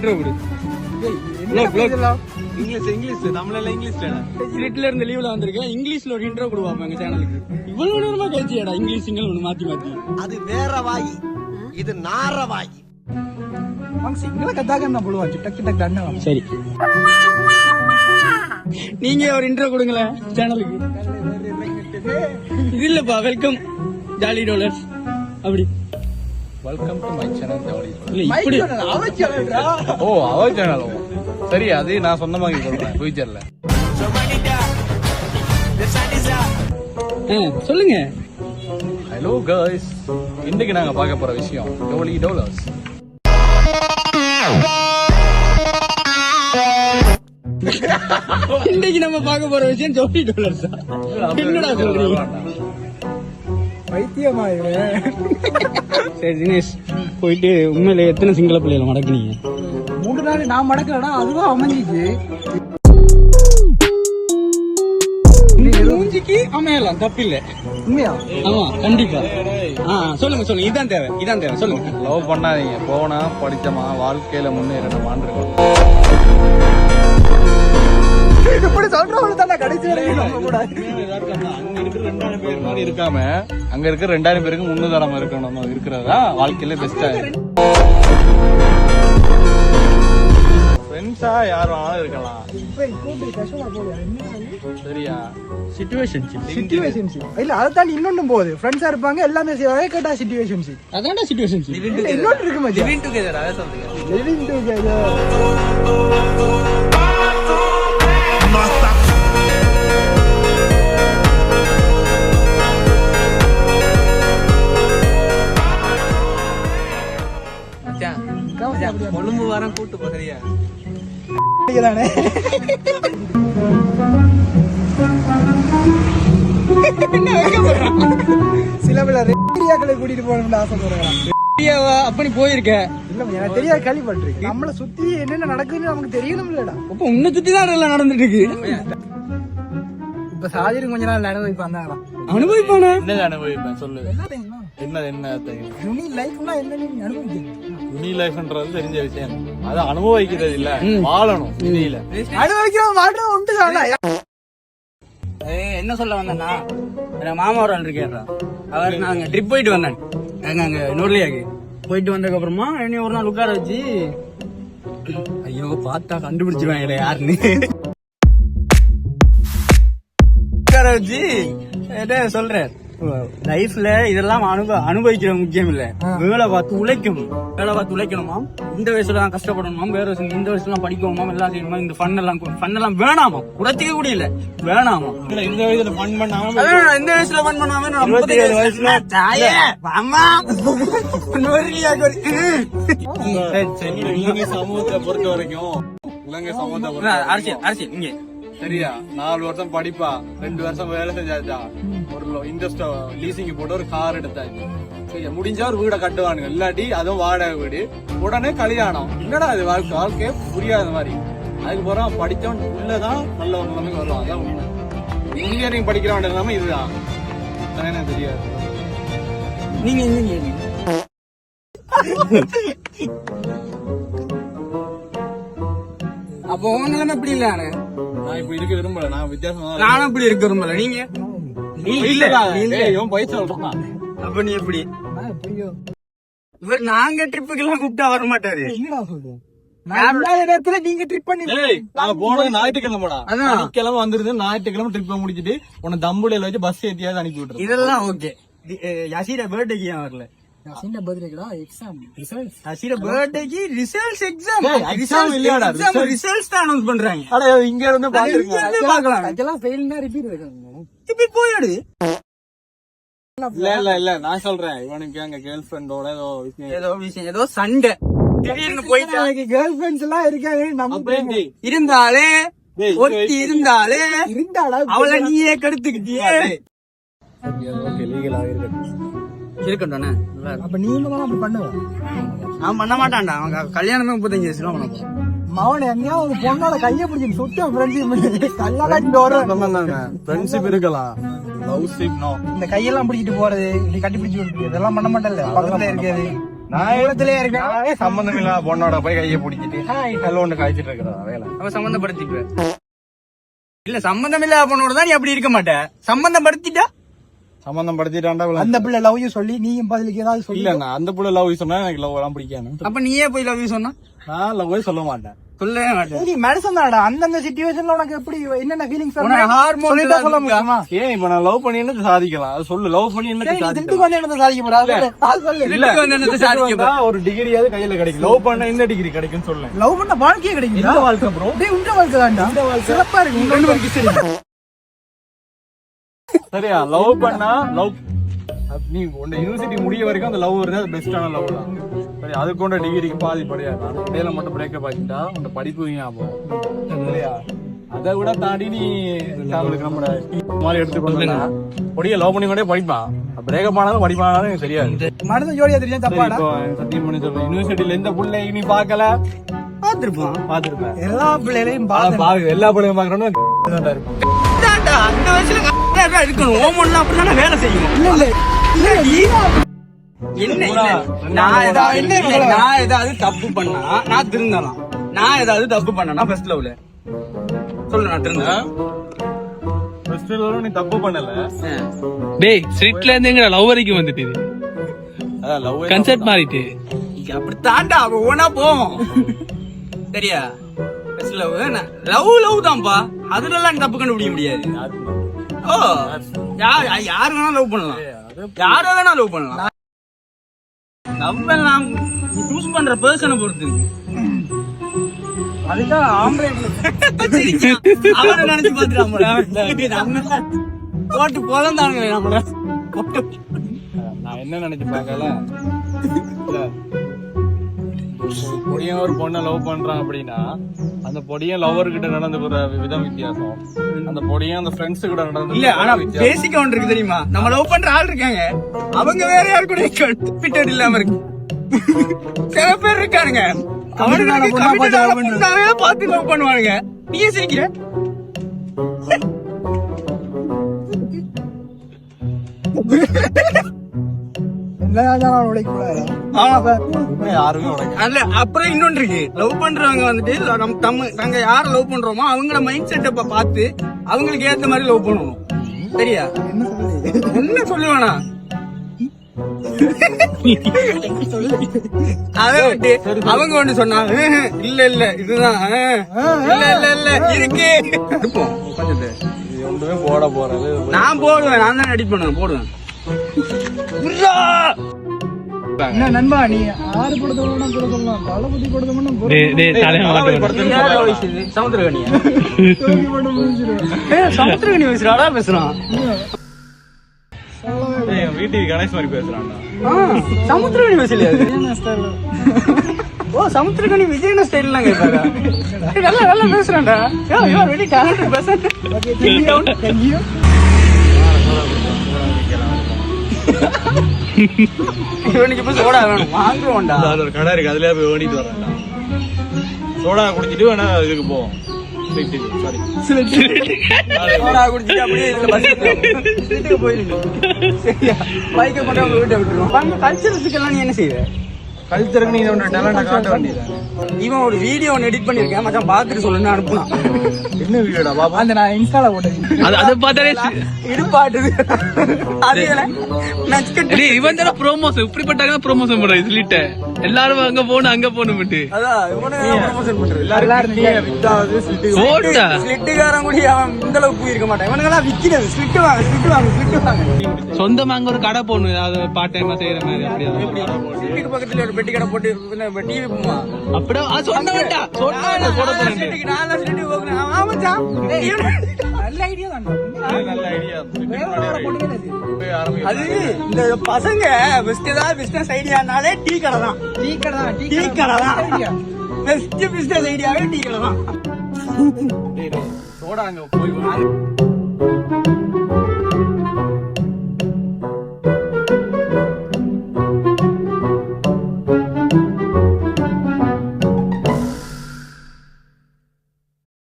Intro கொடு. இங்கிலீஷ்ல தமிழ்ல இங்கிலீஷ்ல வீட்டுல இருந்து லீவ்ல வந்திருக்கேன். இங்கிலீஷ்ல ஒரு இன்ட்ரோ கொடுவாங்க எங்க சேனலுக்கு. இவ்வளவு நேரமா கழிச்சியாடா இங்கிலீஷ் சிங்கிள் ஒண்ணு மாத்தி மாத்தி. அது வேற வாய், இது நார வாய். சிங்கள கத்தாக்க போடுவாங்க டக்கு டக்கு அண்ணா. சரி, நீங்க ஒரு இன்ட்ரோ கொடுங்களேன் சேனலுக்கு. இது இல்லப்பா, வெல்கம் ஜாலி டாலர்ஸ் அப்படி. Welcome to my channel jolly. இல்ல இப்படி ஓ அவ சேனல். சரி, அது நான் சொந்தமாக சொல்றேன் ஃபியூச்சர்ல. சொல்லுங்க. ஹலோ காய்ஸ், இன்னைக்கு நாங்க பார்க்க போற விஷயம் ஜாலி டாலர்ஸ். இன்னைக்கு நம்ம பார்க்க போற விஷயம் ஜாலி டாலர்ஸ். என்னடா சொல்றீங்க? பைத்தியமா இவன். சரி தினேஷ், போயிட்டு உண்மையில எத்தனை சிங்கள பிள்ளைகளை மடக்குனீங்க? 3 நாள் நான் மடக்கலடா, அதுவா அமைஞ்சிச்சு. மூஞ்சிக்கு அமையலாம், தப்பில்லை. உண்மையா? ஆமா கண்டிப்பா. சொல்லுங்க சொல்லுங்க, இதான் தேவை, இதான் தேவை. சொல்லுங்க. லவ் பண்ணாதீங்க, போனா படிச்சமா வாழ்க்கையில முன்னேறணுமான்னு இருக்கும். இப்படி சொல்றவங்க தானே கடைசி வரைக்கும் நம்ம கூட. அங்க இருக்கிற 2000 பேர் மாதிரி இருக்காம அங்க இருக்கிற 2000 பேருக்கு முன்னுதாரணமா இருக்கணும் இருக்கிறதா வாழ்க்கையில பெஸ்டா. ஃப்ரெண்ட்ஸா யார் வேணாலும் இருக்கலாம். சரியா? சிச்சுவேஷன்ஷிப் இல்ல, அதை தாண்டி இன்னொன்னும் போகுது. ஃப்ரெண்ட்ஸா இருப்பாங்க, எல்லாமே கேட்டா சிச்சுவேஷன்ஷிப். அதான்டா சிச்சுவேஷன்ஷிப். இன்னொன்று இருக்கு மச்சான், லிவிங் டுகெதர். அத சொல்றீங்க, லிவிங் டுகெதர். கொழும்பு வாரம் கூட்டு போறியா? சில பல ஏரியாக்களை கூட்டிட்டு போகணும்னு ஆசைப்படுறேன். அப்படி போயிருக்க? இல்ல, எனக்கு தெரியாது, கேள்விப்பட்டிருக்கு. நம்மள சுத்தி என்னென்ன நடக்குதுன்னு நமக்கு தெரியணும் இல்லடா. அப்ப உன்னை சுத்தி தான் எல்லாம் நடந்துட்டு இருக்கு. இப்ப சாதிரி கொஞ்ச நாள் அனுபவிப்பான். அனுபவிப்பானே? என்ன அனுபவிப்பேன் சொல்லு. என்ன யுனி லைஃப்னா என்னன்னு அனுபவிக்கணும். யுனி லைஃப்ன்றது தெரிஞ்ச விஷயம், அது அனுபவிக்கிறது இல்ல, வாழணும். இல்ல அனுபவிக்கிறோம், வாழ்றோம் உண்டு. என்ன சொல்ல வந்தேன்னா, என் மாமா ஒரு ஆள் இருக்காரா, அவர் நாங்க ட்ரிப் போயிட்டு வந்தேன். அங்க நூர்லியாக்கு போயிட்டு வந்ததுக்கு அப்புறமா என்னைய ஒரு நாள் உட்கார வச்சு, ஐயோ பார்த்தா கண்டுபிடிச்சிருவாங்க யாருன்னு, உட்கார வச்சு சொல்றேன், லைஃப்ல இதெல்லாம் அனுபவிக்கிற முக்கியம் இல்ல, வேலை பார்த்து உழைக்கணும். வேலை பார்த்து உழைக்கணுமா, இந்த வயசுல தான் கஷ்டப்படணுமா, வேற வயசுல இந்த வயசுல எல்லாம் எல்லாம் செய்யணுமா, இந்த ஃபன் எல்லாம் வேணாமா, உடச்சிக்க கூட இல்ல, வேணாமா. இந்த வயசுல ஃபன் பண்ணாம, இந்த வயசுல ஃபன் பண்ணாம 27 வயசுல சமூகத்தை பொறுத்த வரைக்கும், இலங்கை சமூகத்தை அரசியல் இங்க சரியா, 4 வருஷம் படிப்பா, 2 வருஷம் வேலை செஞ்சாச்சா, ஒரு இன்ட்ரெஸ்ட் லீசிங் போட்டு ஒரு கார் எடுத்தாச்சு. சரியா, முடிஞ்சா ஒரு வீடை கட்டுவானுங்க, இல்லாட்டி அதுவும் வாடகை வீடு, உடனே கல்யாணம். என்னடா அது வாழ்க்கையே புரியாத மாதிரி. அதுக்கு போறோம், படிச்சவன் உள்ளதான் நல்ல ஒரு நிலைமைக்கு வருவான். அதான் உண்மை. இன்ஜினியரிங் படிக்கிறவன் எல்லாமே இதுதான், எனக்கு தெரியாது. நீங்க இன்ஜினியரிங் அப்போ உங்க நிலைமை எப்படி இல்ல? நான் இப்ப இருக்க விரும்பல, நான் வித்தியாசமா நானும் இப்படி இருக்க விரும்பல. நீங்க போய் சொல்றான். அப்ப நீ எப்படி? இவர் நாங்க ட்ரிப்புக்கு எல்லாம் கூப்பிட்டா வர மாட்டாரு. என்னடா சொல்றேன்? இடத்துல நீங்க ட்ரிப் பண்ணி நாங்க போனது ஞாயிற்றுக்கிழமை, சனிக்கிழமை வந்துருது, ஞாயிற்றுக்கிழமை ட்ரிப் முடிச்சிட்டு உன தம்புடையில வச்சு பஸ் ஏத்தியாவது அனுப்பி விட்டுரு. இதெல்லாம் ஓகே. யசீர பர்த்டேக்கு ஏன் வரல? இங்க இருந்து போயிடு. இல்ல நான் சொல்றேன், இவனுக்கு அங்க கேர்ள் ஃபிரெண்டோட ஏதோ விஷயம், ஏதோ சண்டை திடீர்னு போயிட்டு, கேர்ள் ஃபிரெண்ட்ஸ் எல்லாம் இருக்காது. நம்ம இருந்தாலே ஒருத்தி இருந்தாலே அவளை நீயே கெடுத்துக்கிட்டியே. இருக்கட்டானே, அப்ப நீங்க அப்படி பண்ணுவ? நான் பண்ண மாட்டான்டா. அவங்க கல்யாணமே 35 வயசுல பண்ண போறேன். மவன் எங்கேயா ஒரு பொண்ணோட கைய பிடிச்சி சுத்த ஃப்ரெண்ட்ஷிப் இருக்கலாம், லவ்ஷிப் நோ. இந்த கையெல்லாம் பிடிச்சிட்டு போறது, இப்படி கட்டி பிடிச்சி இதெல்லாம் பண்ண மாட்டேன்ல, பக்கத்துல இருக்காது. நான் சம்பந்தம் இல்லாம பொண்ணோட போய் கையை பிடிச்சிட்டு ஹலோன்னு காய்ச்சிட்டு இருக்கிறதா வேலை. அவ சம்பந்தப்படுத்திப்ப இல்ல சம்பந்தம் இல்லாத பொண்ணோட தான் நீ அப்படி இருக்க மாட்ட. சம்பந்தப்படுத்திட்டா சம்பந்தம் படுத்திட்டாண்டா அந்த பிள்ளை லவ் யூ சொல்லி நீயும் பதிலுக்கு ஏதாவது சொல்லி இல்ல நான் அந்த புள்ள லவ் சொன்னா எனக்கு லவ் எல்லாம் பிடிக்காது. அப்ப நீயே போய் லவ் யூ சொன்னா நான் லவ் சொல்ல மாட்டேன். சொல்லவே மாட்டேன். நீ மெடிசன் தானடா அந்தந்த சிச்சுவேஷன்ல உனக்கு எப்படி என்னென்ன ஃபீலிங்ஸ் உனக்கு ஹார்மோன் சொல்ல முடியுமா? ஏன் இப்ப நான் லவ் பண்ணி என்ன சாதிக்கலாம் அது சொல்லு. லவ் பண்ணி என்ன திட்டுக்கு சாதிக்கலாம்? வந்து என்ன சாதிக்க போறாது சொல்லு. வீட்டுக்கு வந்து என்னத்த சாதிக்க போற? ஒரு டிகிரியாவது கையில கிடைக்கும். லவ் பண்ண என்ன டிகிரி கிடைக்கும் சொல்லு. லவ் பண்ண வாழ்க்கையே கிடைக்கும். இந்த வாழ்க்கை ப்ரோ டேய் உங்க வாழ்க்கை தான்டா. சிறப்பா இருக்கு. உங்க ரெண்டு பேருக்கு சரி. சரியா? லவ் பண்ணா லவ் நீ உன்னை யூனிவர்சிட்டி முடிய வரைக்கும் அந்த லவ் வருது. அது பெஸ்டான லவ் தான். சரி அது கொண்ட டிகிரிக்கு பாதி படியாது. இடையில மட்டும் பிரேக்கப் ஆகிட்டா அந்த படிப்பு ஞாபகம். சரியா? அதை விட தாண்டி நீ அவங்களுக்கு நம்ம மாதிரி எடுத்துக்கொண்டா பொடிய லவ் பண்ணி கொண்டே படிப்பான். பிரேக்கப் ஆனாலும் படிப்பானாலும் எனக்கு தெரியாது. மனசு ஜோடியா தெரியும் தப்பாடா. சத்தியம் பண்ணி சொல்றேன் யூனிவர்சிட்டியில எந்த பிள்ளை நீ பாக்கல பாத்துருப்பேன். எல்லா பிள்ளைகளையும் எல்லா பிள்ளையும் பாக்குறோன்னு இருக்கும். இதான்டா, இந்த வயசுல கரெக்டா இருக்கணும். ஓமன்லாம் அப்படிதானே வேலை செய்யும். என்ன இல்ல நான் ஏதாவது தப்பு பண்ணா நான் திருந்தலாம். நான் ஏதாவது தப்பு பண்ணனா ஃபர்ஸ்ட் லவ்ல சொல்லு நான் திருந்தேன். ஃபர்ஸ்ட் லவ்ல நீ தப்பு பண்ணல. டேய் ஸ்ட்ரிட்ல இருந்து எங்க லவ் வரைக்கும் வந்துட்டு அதான் லவ் கன்செப்ட் மாறிட்டு அப்படி தாண்டா அவ ஓனா போவோம். சரியா? ஃபர்ஸ்ட் லவ் லவ் தான்ப்பா. அதுல எல்லாம் தப்பு கண்டுபிடிக்க முடியாது. ஓ யாரு வேணா லவ் பண்ணலாம். யார வேணா லவ் பண்ணலாம். லவ் எல்லாம் சூஸ் பண்ற பர்சனை பொறுத்து. அதுதான் ஆம்பளை அவரை நினைச்சு பாத்துட்டு நம்ம போட்டு போதாங்க நம்மள. நான் என்ன நினைச்சு பாக்கல. பொடியன் ஒரு பொண்ணை லவ் பண்றான் அப்படின்னா அந்த பொடியன் லவர் கிட்ட நடந்துக்கிற விதம் வித்தியாசம். அந்த பொடியன் அந்த ஃப்ரெண்ட்ஸ் கிட்ட நடந்து இல்ல ஆனா பேசிக்க ஒன்று இருக்கு தெரியுமா? நம்ம லவ் பண்ற ஆள் இருக்காங்க, அவங்க வேற யாரு கூட பிட்டட் இல்லாம இருக்கு. சில பேர் இருக்கானுங்க அவனுக்கு பார்த்து லவ் பண்ணுவானுங்க. நீ சிரிக்கிற யாருமே உடைக்க. அல்ல அப்புறம் இன்னொன்று இருக்கு. லவ் பண்றவங்க வந்துட்டு நாங்க யார லவ் பண்றோமோ அவங்கள மைண்ட் செட்டப்ப பார்த்து அவங்களுக்கு ஏத்த மாதிரி லவ் பண்ணணும். சரியா? என்ன சொல்லுவானா அத விட்டு அவங்க ஒண்ணு சொன்னாங்க இல்ல இல்ல இதுதான் இல்ல இல்ல இல்ல இருக்கு கொஞ்சத்தை இது ஒன்றுமே போட போறது. நான் போடுவேன். நான் தான் எடிட் பண்ணுவேன் போடுவேன். என்ன நண்பா நீ ஆறு படத்தோட கூட சொல்லலாம். தளபதி படத்தோட டேய் தலைய மாட்டேன். சமுத்திரகனியா சமுத்திரகனி பேசுறாடா பேசுறான். வீட்டுக்கு கணேஷ் மாதிரி பேசுறான்டா. சமுத்திரகனி பேசலையா? ஓ சமுத்திரகனி விஜயன ஸ்டைல்லாம் கேட்பாங்க. நல்லா நல்லா பேசுறான்டா. Very talented person. இவனுக்கு இப்ப சோடா வேணும் வாங்குவோம்டா. அது ஒரு கடை இருக்கு அதுலயே போய் ஓடிட்டு வரேன்டா. சோடா குடிச்சிட்டு வேணா இதுக்கு போவோம். சோடா குடிச்சிட்டு அப்படியே இதுல பஸ் வீட்டுக்கு போயிருங்க. சரியா? பைக்கை கொண்டு அவங்க வீட்டை விட்டுருவோம். கல்ச்சரல்ஸுக்கெல்லாம் நீ என்ன செய்வ? கல்ச்சருக்கு நீ இதோட டேலண்ட காட்ட வேண்டியது. இவன் ஒரு வீடியோ ஒன்னு எடிட் பண்ணிருக்கேன் மச்சான் பாத்துட்டு சொல்லுன்னு அனுப்புனான். என்ன வீடியோடா பாப்பா? அந்த நான் இன்ஸ்டால போட்டேன். அதை பார்த்தாலே இடுப்பாட்டுது. அது டேய் இவன் தான ப்ரோமோஷன் இப்படிப்பட்டாங்க ப்ரோமோஷன் பண்றது சொல்லிட்ட எல்லாரும் அங்க போணும் விட்டு அதான் இவனே ப்ரமோஷன் பண்றது. போட்டா ஸ்லிட்டுக்காரன் கூட அவன் இந்த அளவுக்கு போயிருக்க மாட்டான். இவனுங்கெல்லாம் விக்கிறது ஸ்லிட்டு வாங்க. சொந்தமா அங்க ஒரு கடை போடணும் ஏதாவது பார்ட் டைமா செய்யற மாதிரி அப்படியே வீட்டுக்கு பக்கத்துல ஒரு பெட்டி கடை போட்டு டிவி போமா அப்படியே சொன்ன வேண்டாம் போட போறேன். நான் ஸ்லிட்டு போகிறேன். ஆமாச்சா நல்ல ஐடியா தான். நல்ல ஐடியா. அது இந்த பசங்க பிசினஸ் ஐடியானாலே டீ கடை தான். டீ கடை தான் பெஸ்ட் பிசினஸ் ஐடியாவே டீ கடை தான். சோடா அங்க போய்